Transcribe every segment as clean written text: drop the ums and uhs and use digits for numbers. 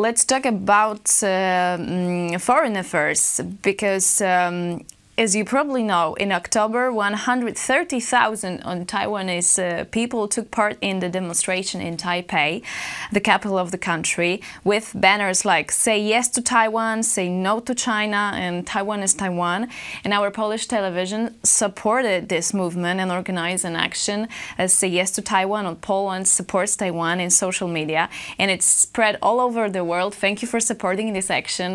let's talk about foreign affairs, because as you probably know, in October, 130,000 Taiwanese people took part in the demonstration in Taipei, the capital of the country, with banners like "Say yes to Taiwan," "Say no to China," and "Taiwan is Taiwan." And our Polish television supported this movement and organized an action as "Say yes to Taiwan" on Poland supports Taiwan in social media, and it's spread all over the world. Thank you for supporting this action,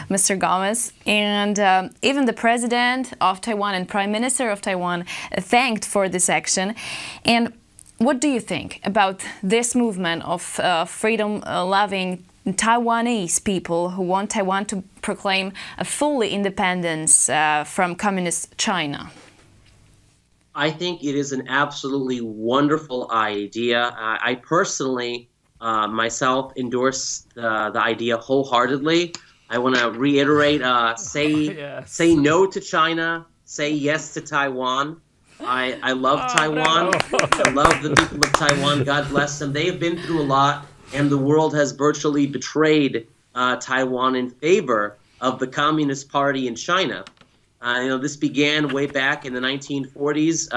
Mr. Gomez. And even the president of Taiwan and Prime Minister of Taiwan thanked for this action. And what do you think about this movement of freedom-loving Taiwanese people who want Taiwan to proclaim a fully independence from communist China? I think it is an absolutely wonderful idea. I personally, myself, endorse the idea wholeheartedly. I want to reiterate, say no to China, say yes to Taiwan. I love Taiwan. I love the people of Taiwan. God bless them. They have been through a lot, and the world has virtually betrayed Taiwan in favor of the Communist Party in China. This began way back in the 1940s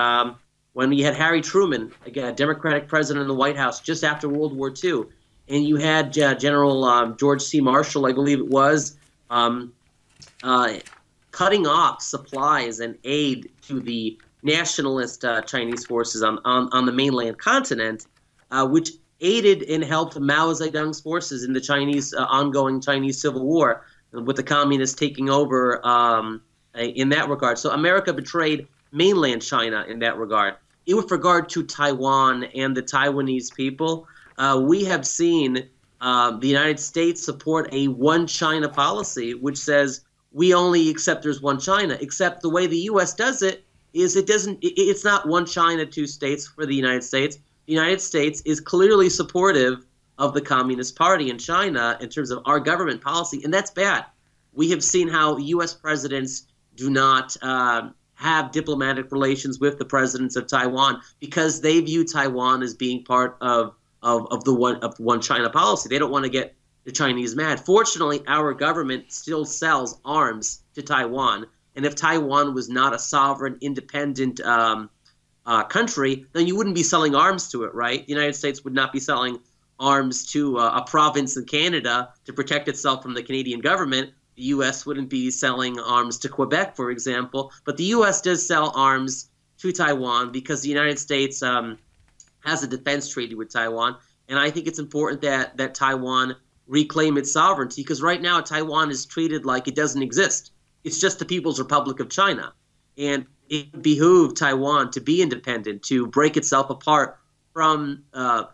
when we had Harry Truman, again, a Democratic president in the White House, just after World War II. And you had General George C. Marshall, I believe it was, cutting off supplies and aid to the nationalist Chinese forces on the mainland continent, which aided and helped Mao Zedong's forces in the ongoing Chinese Civil War, with the communists taking over in that regard. So America betrayed mainland China in that regard. With regard to Taiwan and the Taiwanese people, we have seen the United States support a one China policy, which says we only accept there's one China, except the way the U.S. does it is it's not one China, two states for the United States. The United States is clearly supportive of the Communist Party in China in terms of our government policy, and that's bad. We have seen how U.S. presidents do not have diplomatic relations with the presidents of Taiwan because they view Taiwan as being part of the one China policy. They don't want to get the Chinese mad. Fortunately, our government still sells arms to Taiwan, and if Taiwan was not a sovereign, independent country, then you wouldn't be selling arms to it, right? The United States would not be selling arms to a province in Canada to protect itself from the Canadian government. The U.S. wouldn't be selling arms to Quebec, for example. But the U.S. does sell arms to Taiwan because the United States has a defense treaty with Taiwan. And I think it's important that Taiwan reclaim its sovereignty, because right now Taiwan is treated like it doesn't exist. It's just the People's Republic of China. And it behooved Taiwan to be independent, to break itself apart from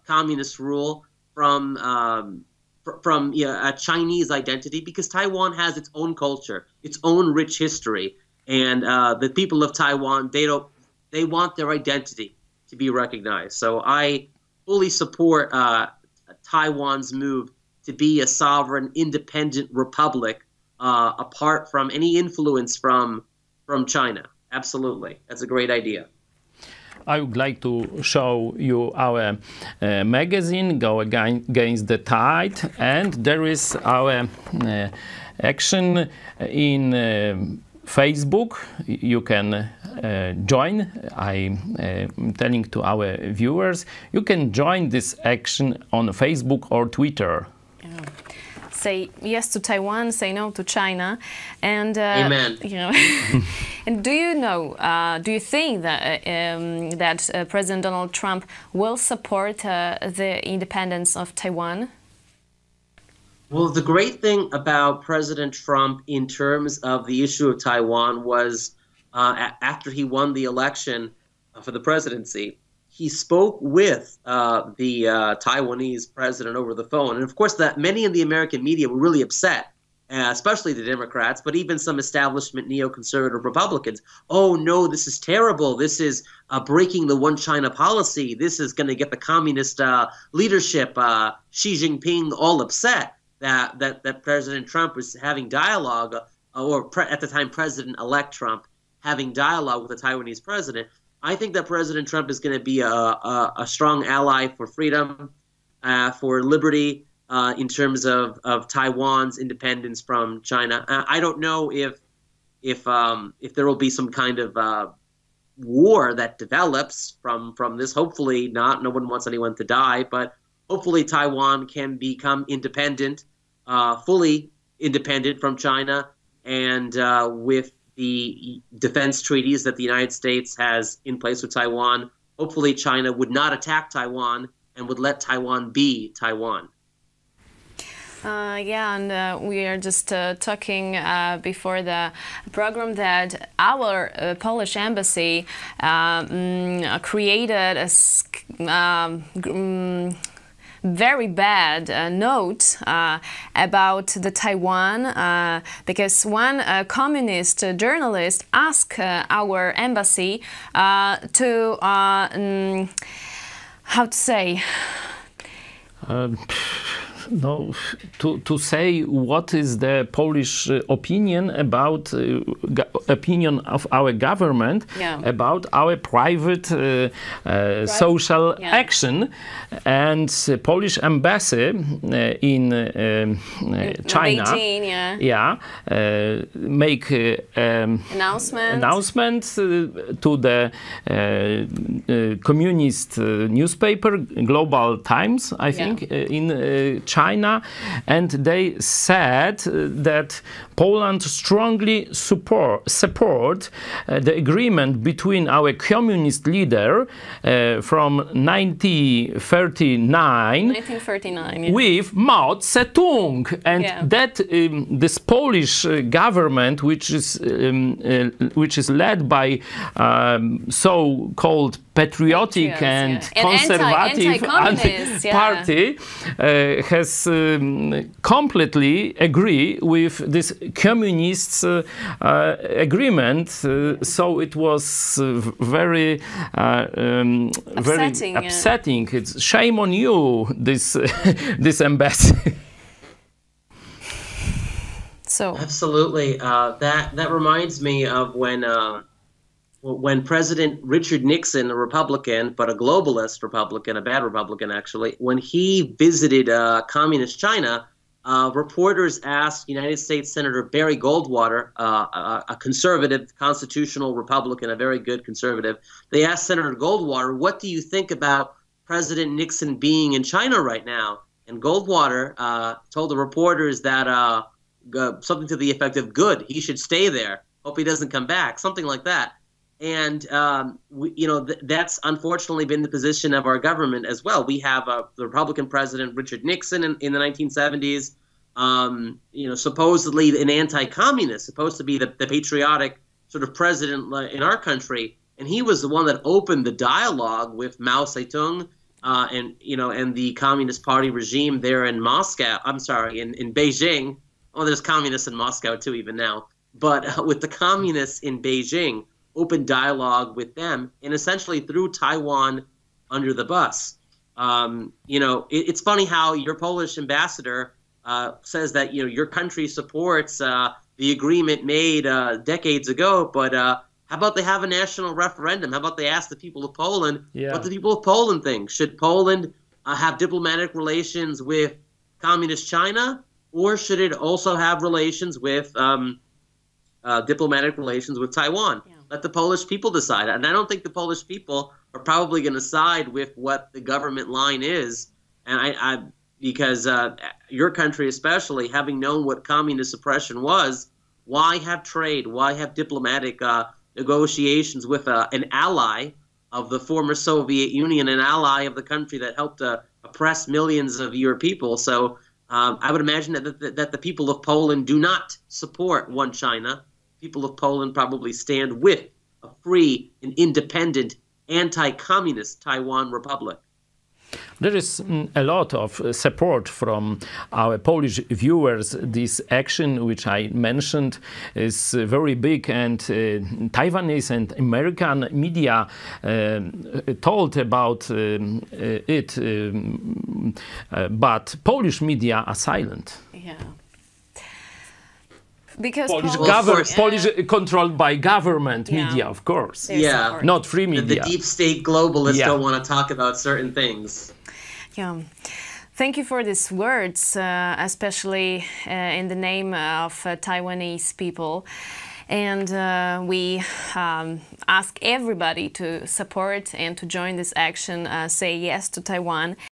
communist rule, from a Chinese identity, because Taiwan has its own culture, its own rich history. And the people of Taiwan, they want their identity to be recognized. So I fully support Taiwan's move to be a sovereign, independent republic apart from any influence from China. Absolutely. That's a great idea. I would like to show you our magazine, Go Against the Tide, and there is our action in Facebook. You can join. I'm telling to our viewers, you can join this action on Facebook or Twitter. Yeah. Say yes to Taiwan, say no to China, and Amen. And do you think that President Donald Trump will support the independence of Taiwan? Well, the great thing about President Trump in terms of the issue of Taiwan was after he won the election for the presidency, he spoke with the Taiwanese president over the phone. And of course, many in the American media were really upset, especially the Democrats, but even some establishment neoconservative Republicans. Oh, no, this is terrible. This is breaking the one China policy. This is going to get the communist leadership, Xi Jinping, all upset that President Trump was having dialogue, at the time President-elect Trump, having dialogue with the Taiwanese president. I think that President Trump is going to be a strong ally for freedom, for liberty, in terms of Taiwan's independence from China. I don't know if there will be some kind of war that develops from this. Hopefully not. No one wants anyone to die, but hopefully Taiwan can become independent, fully independent from China, and with the defense treaties that the United States has in place with Taiwan, hopefully China would not attack Taiwan and would let Taiwan be Taiwan. Yeah, and we are just talking before the program that our Polish embassy created a very bad note about the Taiwan because one communist journalist asked our embassy to how to say. No, to say what is the Polish opinion about opinion of our government about our private social action, and Polish embassy in China, Beijing, make announcement to the communist newspaper Global Times, I think, in China, and they said that Poland strongly support the agreement between our communist leader from 1939 with Mao Zedong, and that this Polish government, which is led by so-called patriotic and conservative party, has completely agree with this communist agreement. So it was very upsetting. It's shame on you, this this embassy. So absolutely, that reminds me of when President Richard Nixon, a Republican, but a globalist Republican, a bad Republican actually, when he visited communist China, reporters asked United States Senator Barry Goldwater, a conservative, constitutional Republican, a very good conservative, they asked Senator Goldwater, what do you think about President Nixon being in China right now? And Goldwater told the reporters that something to the effect of, good, he should stay there, hope he doesn't come back, something like that. And, that's unfortunately been the position of our government as well. We have the Republican president, Richard Nixon, in the 1970s, supposedly an anti-communist, supposed to be the patriotic sort of president in our country. And he was the one that opened the dialogue with Mao Zedong and the Communist Party regime there in Moscow. I'm sorry, in Beijing. Oh, there's communists in Moscow too, even now. But with the communists in Beijing, open dialogue with them, and essentially threw Taiwan under the bus. It's funny how your Polish ambassador says that your country supports the agreement made decades ago, but how about they have a national referendum? How about they ask the people of Poland what the people of Poland think? Should Poland have diplomatic relations with communist China, or should it also have relations with diplomatic relations with Taiwan? Let the Polish people decide. And I don't think the Polish people are probably going to side with what the government line is. And because your country especially, having known what communist oppression was, why have trade? Why have diplomatic negotiations with an ally of the former Soviet Union, an ally of the country that helped oppress millions of your people? So I would imagine that the people of Poland do not support one China. People of Poland probably stand with a free and independent anti-communist Taiwan Republic. There is a lot of support from our Polish viewers. This action, which I mentioned, is very big, and Taiwanese and American media told about it, but Polish media are silent. Yeah. Because Polish controlled by government media, of course. Not free media. The deep state globalists don't want to talk about certain things. Yeah. Thank you for these words, especially in the name of Taiwanese people. And we ask everybody to support and to join this action, say yes to Taiwan.